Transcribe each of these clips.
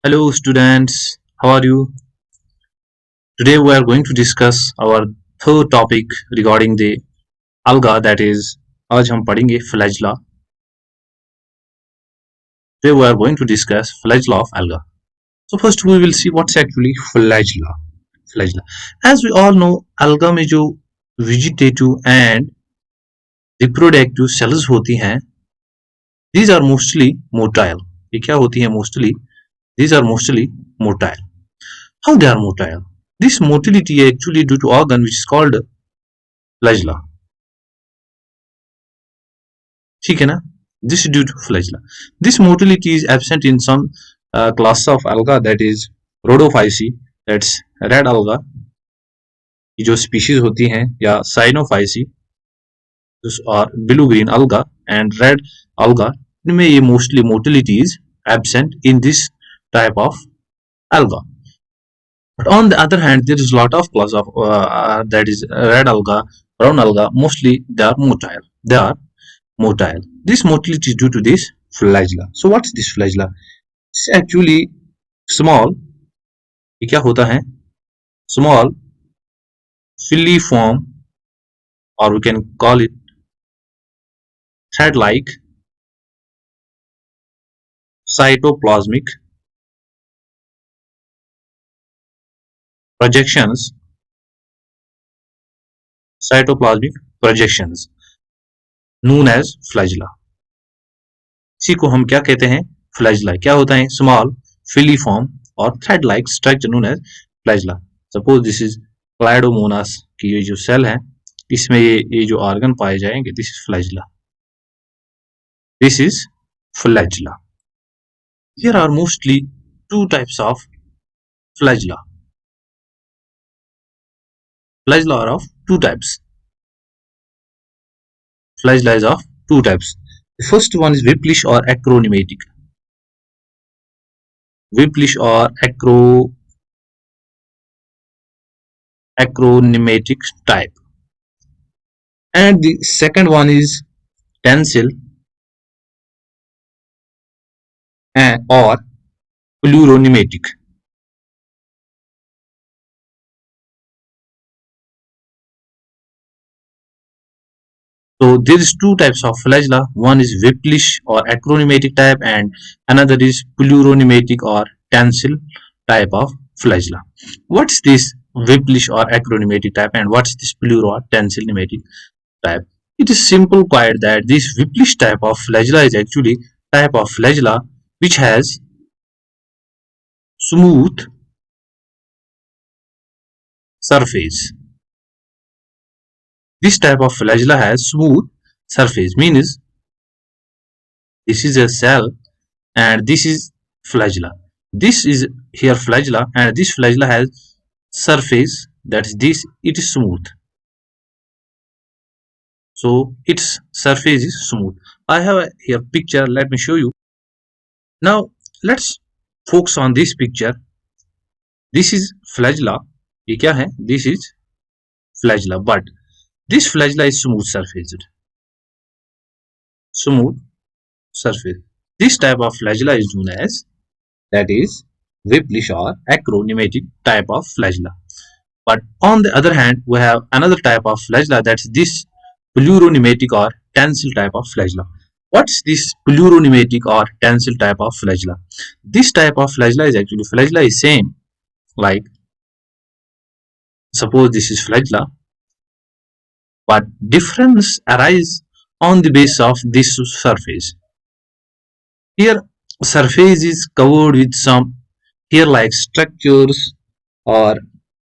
Hello students, how are you? Today we are going to discuss our third topic regarding the alga, that is आज हम पढ़ेंगे flagella. Today we are going to discuss flagella of alga. So first we will see what's actually flagella. Flagella. As we all know, alga में जो vegetative and reproductive cells होती हैं, these are mostly motile. ये क्या होती हैं mostly? These are mostly motile. How they are motile? This motility is actually due to organ which is called flagella. ठीक है ना? This is due to flagella. This motility is absent in some class of alga, that is rhodophyceae, that's red alga. ये जो species होती हैं, या cyanophyceae और blue green alga and red alga, इनमें ये mostly motility is absent in this type of alga. But on the other hand, there is a lot of class of that is red alga, brown alga. Mostly they are motile. They are motile. This motility is due to this flagella. So what's this flagella? It's actually small. ये क्या होता है? Small filiform, or we can call it thread-like cytoplasmic projections. Cytoplasmic projections known as flagella. इसी को हम क्या कहते हैं? फ्लैजिला. क्या होता है? स्मॉल फिलीफॉर्म और thread like structure known as flagella. Suppose this is Chlamydomonas की ये जो सेल है, इसमें ये जो ऑर्गन पाए जाएंगे, this is flagella. This is flagella. Here are mostly two types of flagella. Flagella are of two types. Flagella is of two types. The first one is Whipplish or acronematic. Whipplish or acronematic type. And the second one is tensile or pleuronematic. So there is two types of flagella. One is Whipplish or acronematic type, and another is pleuronematic or tensile type of flagella. What's this Whipplish or acronematic type, and what's this pleuro or tensile type? It is simple quite that this Whipplish type of flagella is actually type of flagella which has smooth surface. This type of flagella has smooth surface, means this is a cell and this is flagella. This is here flagella, and this flagella has surface, that is this, it is smooth. So its surface is smooth. I have here picture, let me show you. Now let's focus on this picture. This is flagella. ये क्या है? This is flagella, but this flagella is smooth surfaced. Smooth surface. This type of flagella is known as, that is Whipplish or acronematic type of flagella. But on the other hand, we have another type of flagella, that's this pleuronematic or tensile type of flagella. What's this pleuronematic or tensile type of flagella? This type of flagella is actually, flagella is same like, suppose this is flagella, but difference arise on the base of this surface. Here surface is covered with some hair-like structures or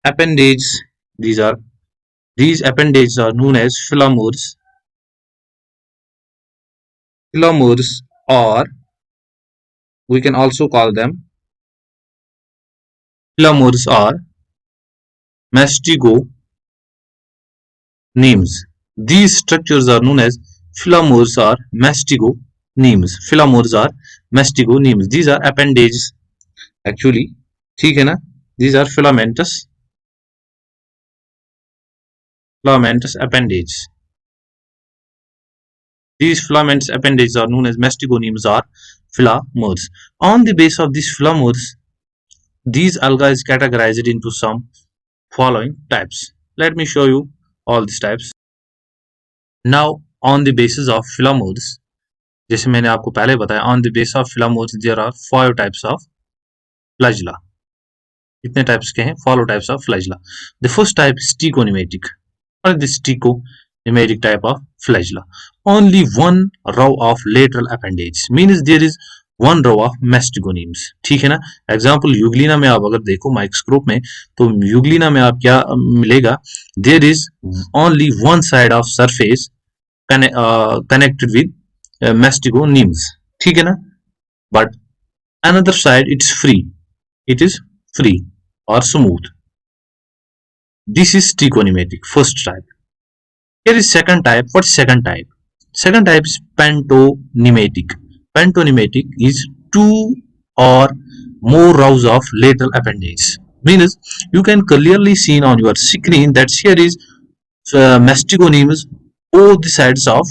appendages. These appendages are known as philomeres. Philomeres, or we can also call them philomeres or mastigonemes. These structures are known as philomeres or mastigonemes. Philomeres or mastigonemes. These are appendages actually. ठीक है ना? These are filamentous appendages. These filamentous appendages are known as mastigonemes or philomeres. On the base of these philomeres, These alga is categorized into some following types. Let me show you all these types. Now, on the basis of phylum modes, जैसे मैंने आपको पहले बताया, on the basis of phylum modes there are 5 types of flagella. कितने types के हैं? Follow types of flagella. The first type is stichonematic. What is the stichonematic type of flagella? Only one row of lateral appendage, means there is one row of mastigonemes. ठीक है ना? Example Euglena में आप अगर देखो microscope में, तो Euglena में आप क्या मिलेगा? There is only one side of surface connected with mastigonemes. ठीक है ना? But another side it's free. It is free or smooth. This is trichonematic, first type. Here is second type. What's second type? Second type is pantonymatic. Pantonymatic is two or more rows of lateral appendage. Means you can clearly see on your screen that here is mastigonemes both the sides of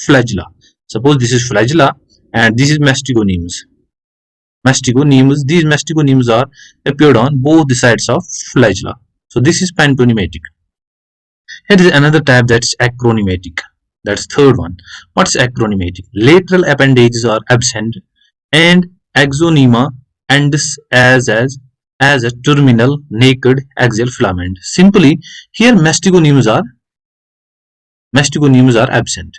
flagella. Suppose this is flagella and this is mastigonemes. Mastigonemes. These mastigonemes are appeared on both the sides of flagella. So this is pantonymatic. Here is another type, that's acronymatic. That's third one. What's acronymatic? Lateral appendages are absent and axonema ends as a terminal naked axial filament. Simply, here mastigonemes are absent.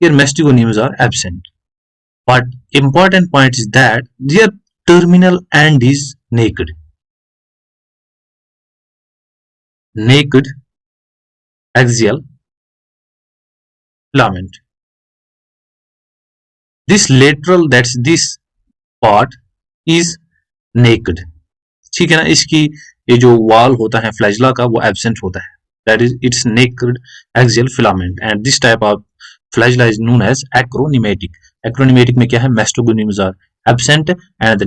Here mastigonemes are absent. But important point is that their terminal end is naked. Naked axial filament. This lateral, that's this part is naked. ठीक है ना? इसकी ये जो wall होता है flagella का वो absent होता है. That is its naked axial filament, and this type of flagella is known as acronymatic. Acronymatic में क्या है? Mastigonemes are absent and the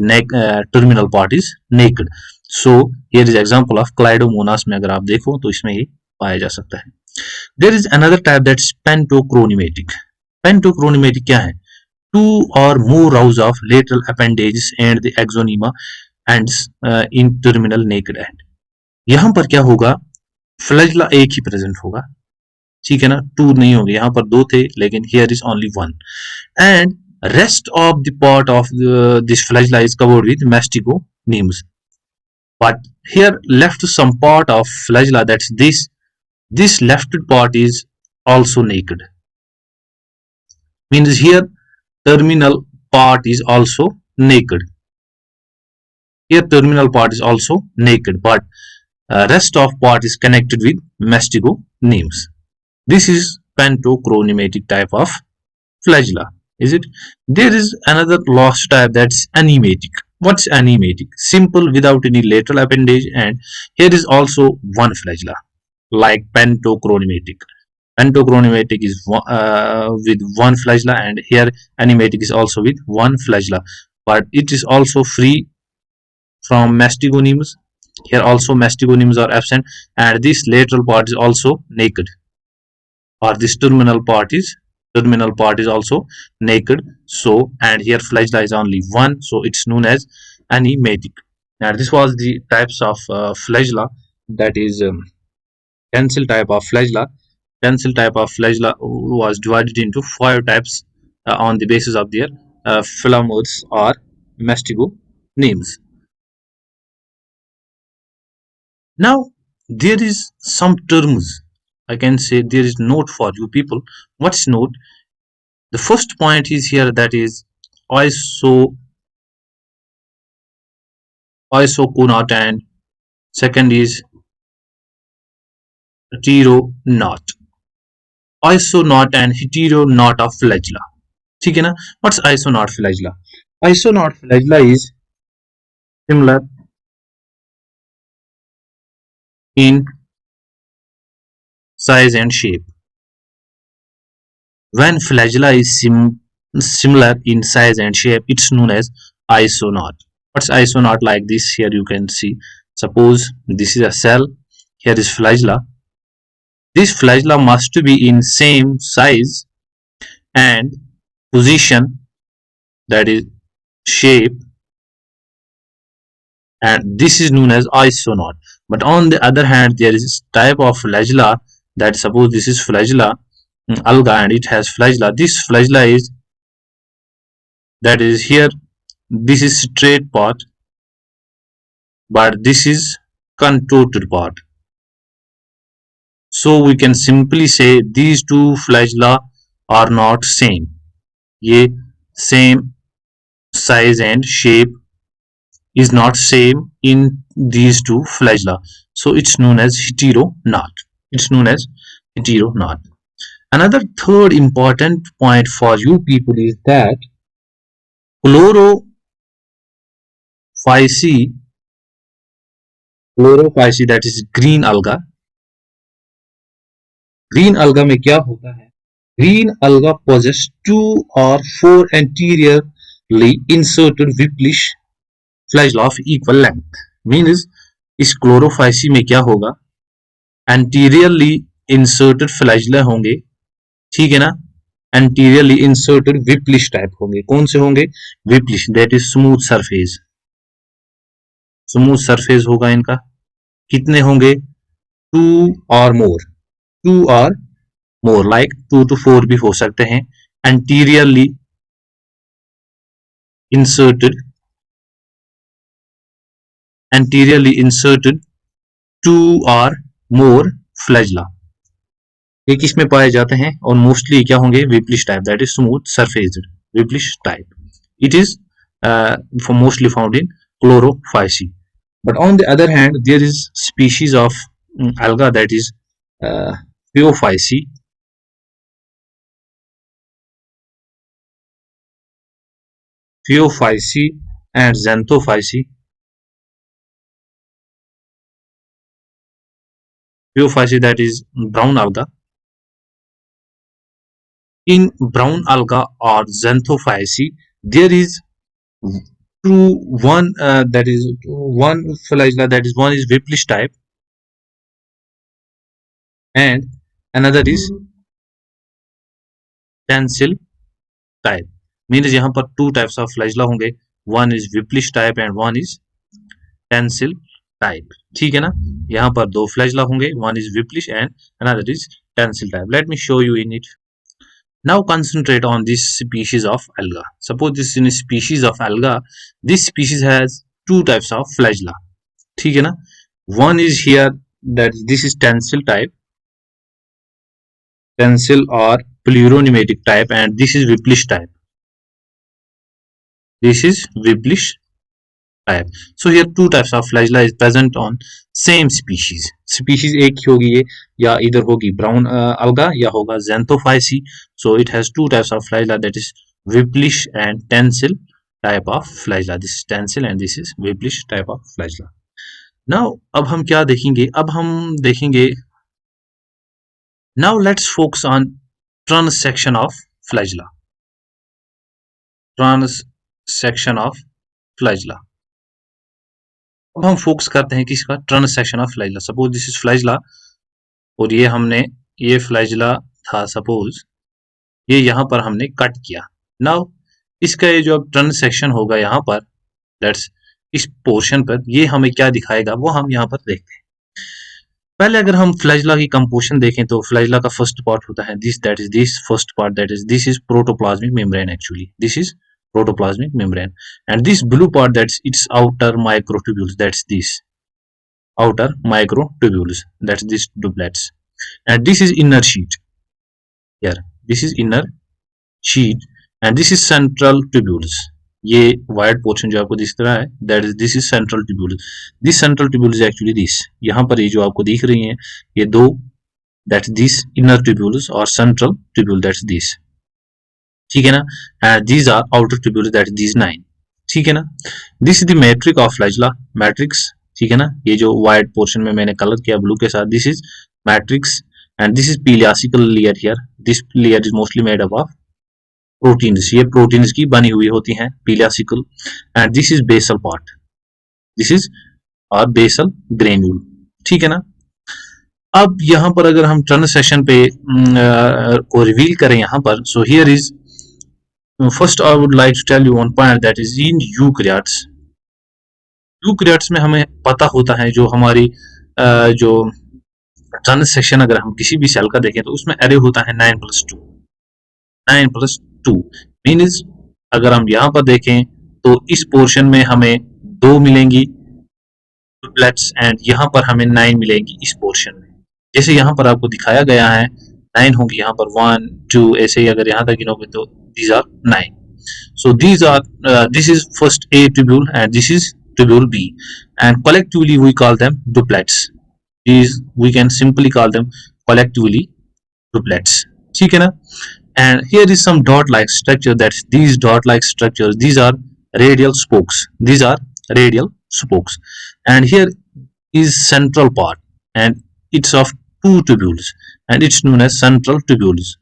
terminal part is naked. So here is example of Clydomonas में अगर आप देखो तो इसमें ये पाया जा सकता है. There is another type, that's pantochronymatic. Pantochronymatic क्या है? Two or more rows of lateral appendages and the axonema ends in terminal naked end. यहाँ पर क्या होगा? फ्लैजिला एक ही प्रेजेंट होगा. ठीक है ना? टू नहीं होंगे. यहाँ पर दो थे लेकिन here is only one. And rest of the part of this flagella is covered with mastigonemes. But here left some part of flagella, that's this left part is also naked. Means here terminal part is also naked. Here terminal part is also naked, but rest of part is connected with mastigonemes. This is pantochronymatic type of flagella, is it? There is another last type, that's anematic. What's anematic? Simple without any lateral appendage, and here is also one flagella like pantochronymatic. Pantochronymatic is with one flagella, and here anematic is also with one flagella, but it is also free from mastigonemes. Here also mastigonemes are absent, and this lateral part is also naked, or this terminal part is also naked. So, and here flagella is only one, so it's known as anematic. Now this was the types of flagella, that is tensile type of flagella. Tensile type of flagella was divided into 5 types on the basis of their phylum modes or mastigonemes. Now there is some terms, I can say there is note for you people. What's note? The first point is here, that is isoconot, and second is heteronot. Isonot and heteronot of flagella. ठीक है ना? What's isonot flagella? Isonot flagella is similar in size and shape. When flagella is similar in size and shape, it's known as isonot. What's isonot? Like this, here you can see. Suppose this is a cell, here is flagella. This flagella must be in same size and position, that is shape, and this is known as isonaut. But on the other hand, there is type of flagella, that suppose this is flagella, alga, and it has flagella. This flagella is, that is here, this is straight part, but this is contorted part. So we can simply say these two flagella are not same. ये same size and shape is not same in these two flagella. So it's known as heteronaut. It's known as heteronaut. Another third important point for you people is that chlorophyceae, that is green alga. Green alga में क्या होता है? Green alga possess 2 or 4 anteriorly inserted Whipplish flagella of equal length. Means इस chlorophyceae में क्या होगा? Anteriorly inserted flagella होंगे, ठीक है ना? Anteriorly inserted Whipplish type होंगे. कौन से होंगे? Whipplish, that is smooth surface. Smooth surface होगा इनका. कितने होंगे? 2 or more. 2 or more, like 2 to 4 भी हो सकते हैं. Anteriorly inserted 2 or more flagella. ये किस में पाए जाते हैं? और मोस्टली क्या होंगे? Whipplish type, that is smooth surfaced Whipplish type. It is mostly found in chlorophyceae. But on the other hand, there is species of alga, that is Phaeophyceae. Phaeophyceae and Xanthophyceae. Phaeophyceae, that is brown alga. In brown alga or Xanthophyceae, there is one flagella, that is one is Whipplish type and another is stencil type. Means यहाँ पर 2 types of flagella होंगे, one is Whipplish type and one is stencil type. ठीक है ना? यहाँ पर 2 flagella होंगे, one is Whipplish and another is stencil type. Let me show you in it. Now concentrate on this species of alga. Suppose this is a species of alga. This species has 2 types of flagella. ठीक है ना? One is here, that this is stencil type, stencil or pleuronematic type, and this is Whipplish type. This is Whipplish type. So here 2 types of flagella is present on same species. Species एक ही होगी ये, या इधर होगी brown alga या होगा Xanthophyceae. So it has 2 types of flagella, that is Whipplish and stencil type of flagella. This is stencil and this is Whipplish type of flagella. Now अब हम क्या देखेंगे? अब हम देखेंगे, now let's focus on transection of flagella. Transection of flagella. अब हम focus करते हैं किसका? Transaction of flagella. Suppose this is flagella और ये हमने, ये फ्लैजिला था सपोज, ये यहाँ पर हमने कट किया. नाउ इसका ये जो अब ट्रांसेक्शन होगा यहाँ पर, दैट्स इस पोर्शन पर, ये हमें क्या दिखाएगा वो हम यहाँ पर देखते हैं. पहले अगर हम फ्लैजिला की कंपोजिशन देखें तो फ्लैजिला का फर्स्ट पार्ट होता है this, that is this first part, that is this is protoplasmic membrane. Actually this is protoplasmic membrane, and this blue part, that's its outer microtubules, that's this outer microtubules, that's this doublets, and this is inner sheet. Here this is inner sheet and this is central tubules. ये white portion जो आपको दिख रहा है, that is this is central tubule. This central tubule is actually this. यहाँ पर ये जो आपको दिख रही हैं ये 2, that's this inner tubules or central tubule, that's this. ठीक है ना? These are outer tubules, that is these 9. ठीक है ना? This is the matrix of flagella, matrix. ठीक है ना? ये जो white portion में मैंने कलर किया ब्लू के साथ, this is matrix and this is peleacical layer here. This layer is mostly made up of proteins. ये proteins की बनी हुई होती हैं, peleacical, and this is basal part. This is our basal granule. ठीक है ना? अब यहाँ पर अगर हम ट्रांसेक्शन पे को रिवील करें यहाँ पर, so here is first I would like to tell you one point, that is in eukaryotes eukaryotes में हमें पता होता है जो हमारी जो ट्रांससेक्शन अगर हम किसी भी सेल का देखें तो उसमें एरे होता है 9+2 9+2 मीन्स अगर हम यहाँ पर देखें तो इस पोर्शन में हमें 2 मिलेंगी डुप्लेट्स एंड यहाँ पर हमें 9 मिलेंगी इस पोर्शन में। जैसे यहाँ पर आपको दिखाया गया है 9 होंगी यहाँ पर 1 2 ऐसे ही अगर यहाँ तक गिनोगे तो these are 9. So this is first A tubule and this is tubule B, and collectively we call them duplets. These we can simply call them collectively duplets. ठीक है ना? And here is some dot-like structure. That's these dot-like structures. These are radial spokes. These are radial spokes. And here is central part, and it's of 2 tubules, and it's known as central tubules.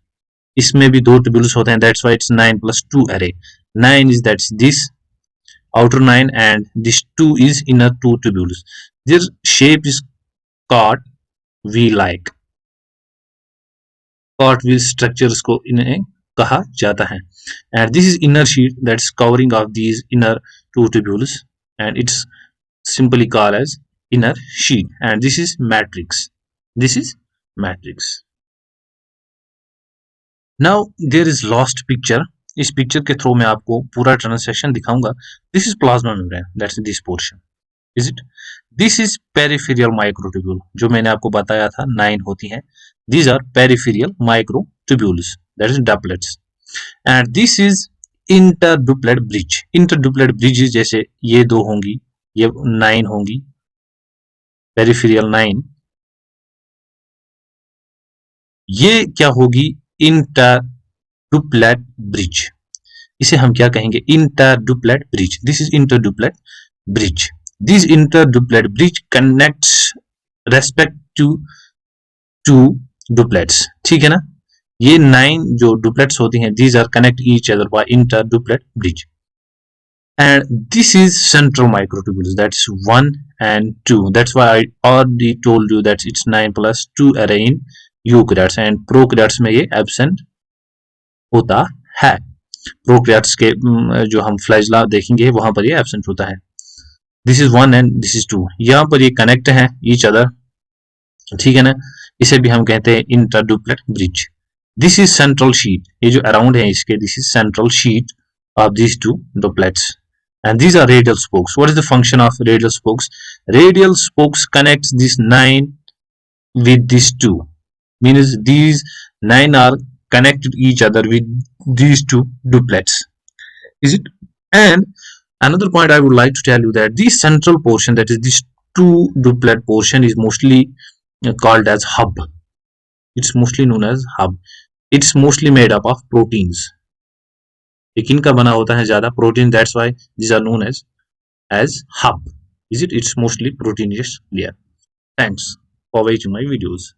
इसमें भी 2 tubules होते हैं. That's why it's 9+2 array. 9 is that's this outer 9 and this 2 is inner 2 tubules. Their shape is cart V-like. Cartwheel structures को इन्हें कहा जाता है. And this is inner sheet that's covering of these inner 2 tubules, and it's simply called as inner sheet. And this is matrix. This is matrix. Now there is lost picture. इस picture के through मैं आपको पूरा ट्रांससेक्शन दिखाऊंगा. This is plasma membrane. That's this portion. Is it? This is peripheral microtubule. जो मैंने आपको बताया था 9 होती हैं. These are peripheral microtubules. That is duplets. And this is interduplet bridge. Interduplet bridge जैसे ये 2 होंगी, ये 9 होंगी, peripheral 9. ये क्या होगी? interduplet bridge. इसे हम क्या कहेंगे? interduplet bridge. This is interduplet bridge. This interduplet bridge connects respect to two duplets. ठीक है ना? ये 9 जो duplets होती हैं, these are connect each other by interduplet bridge. And this is central microtubules. That's 1 and 2. That's why I already told you that it's 9+2 array in eukaryotes and prokaryotes में ये absent होता है. प्रोकैरियोट्स के जो हम flagella देखेंगे वहां पर ये एब्सेंट होता है. This is 1 and this is 2. यहाँ पर ये कनेक्ट है ईच अदर. ठीक है ना? इसे भी हम कहते हैं interdoublet bridge. This is central sheath. ये जो अराउंड है इसके, this is central sheath of these 2 duplets. And these are radial spokes. What is the function of radial spokes? Radial spokes connects this 9 with these 2. Means these 9 are connected each other with these 2 duplets. Is it? And another point I would like to tell you that this central portion, that is this 2 duplet portion, is mostly called as hub. It's mostly known as hub. It's mostly made up of proteins. लेकिन का बना होता है ज्यादा protein. That's why these are known as hub. Is it? It's mostly proteinous layer. Thanks for watching my videos.